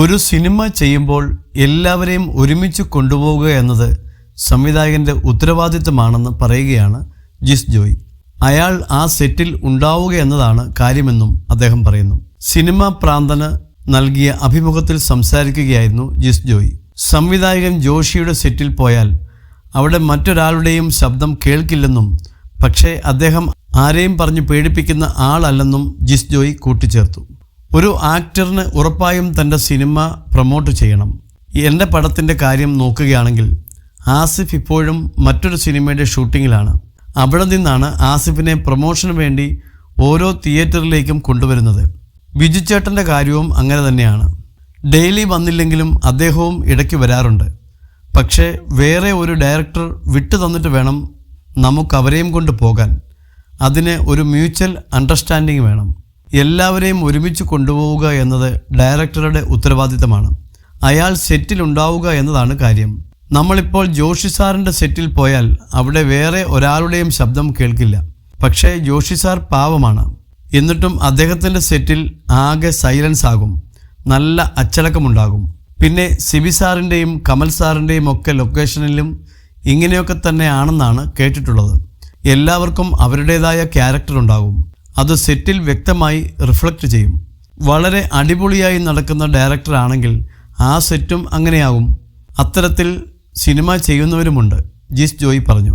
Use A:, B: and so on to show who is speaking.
A: ഒരു സിനിമ ചെയ്യുമ്പോൾ എല്ലാവരെയും ഒരുമിച്ച് കൊണ്ടുപോവുക എന്നത് സംവിധായകൻ്റെ ഉത്തരവാദിത്തമാണെന്ന് പറയുകയാണ് ജിസ് ജോയ്. അയാൾ ആ സെറ്റിൽ ഉണ്ടാവുക എന്നതാണ് കാര്യമെന്നും അദ്ദേഹം പറയുന്നു. സിനിമ പ്രാന്തന് നൽകിയ അഭിമുഖത്തിൽ സംസാരിക്കുകയായിരുന്നു ജിസ് ജോയ്. സംവിധായകൻ ജോഷിയുടെ സെറ്റിൽ പോയാൽ അവിടെ മറ്റൊരാളുടെയും ശബ്ദം കേൾക്കില്ലെന്നും പക്ഷേ അദ്ദേഹം ആരെയും പറഞ്ഞു പേടിപ്പിക്കുന്ന ആളല്ലെന്നും ജിസ് ജോയ് കൂട്ടിച്ചേർത്തു. ഒരു ആക്ടറിന് ഉറപ്പായും തൻ്റെ സിനിമ പ്രൊമോട്ട് ചെയ്യണം. എൻ്റെ പടത്തിൻ്റെ കാര്യം നോക്കുകയാണെങ്കിൽ ആസിഫ് ഇപ്പോഴും മറ്റൊരു സിനിമയുടെ ഷൂട്ടിങ്ങിലാണ്. അവിടെ നിന്നാണ് ആസിഫിനെ പ്രൊമോഷന് വേണ്ടി ഓരോ തിയേറ്ററിലേക്കും കൊണ്ടുവരുന്നത്. ബിജുചേട്ടൻ്റെ കാര്യവും അങ്ങനെ തന്നെയാണ്. ഡെയിലി വന്നില്ലെങ്കിലും അദ്ദേഹവും ഇടയ്ക്ക് വരാറുണ്ട്. പക്ഷേ വേറെ ഒരു ഡയറക്ടർ വിട്ടു തന്നിട്ട് വേണം നമുക്കവരെയും കൊണ്ട് പോകാൻ. അതിന് ഒരു മ്യൂച്വൽ അണ്ടർസ്റ്റാൻഡിങ് വേണം. എല്ലാവരെയും ഒരുമിച്ച് കൊണ്ടുപോവുക എന്നത് ഡയറക്ടറുടെ ഉത്തരവാദിത്തമാണ്. അയാൾ സെറ്റിൽ ഉണ്ടാവുക എന്നതാണ് കാര്യം. നമ്മളിപ്പോൾ ജോഷി സാറിൻ്റെ സെറ്റിൽ പോയാൽ അവിടെ വേറെ ഒരാളുടെയും ശബ്ദം കേൾക്കില്ല. പക്ഷേ ജോഷി സാർ പാവമാണ്. എന്നിട്ടും അദ്ദേഹത്തിൻ്റെ സെറ്റിൽ ആകെ സൈലൻസ് ആകും, നല്ല അച്ചടക്കമുണ്ടാകും. പിന്നെ സിബി സാറിൻ്റെയും കമൽ സാറിൻ്റെയും ഒക്കെ ലൊക്കേഷനിലും ഇങ്ങനെയൊക്കെ തന്നെയാണെന്നാണ് കേട്ടിട്ടുള്ളത്. എല്ലാവർക്കും അവരുടേതായ ക്യാരക്ടർ ഉണ്ടാകും. അത് സെറ്റിൽ വ്യക്തമായി റിഫ്ലക്റ്റ് ചെയ്യും. വളരെ അടിപൊളിയായി നടക്കുന്ന ഡയറക്ടർ ആണെങ്കിൽ ആ സെറ്റും അങ്ങനെയാകും. അത്തരത്തിൽ സിനിമ ചെയ്യുന്നവരുമുണ്ട്, ജിസ് ജോയ് പറഞ്ഞു.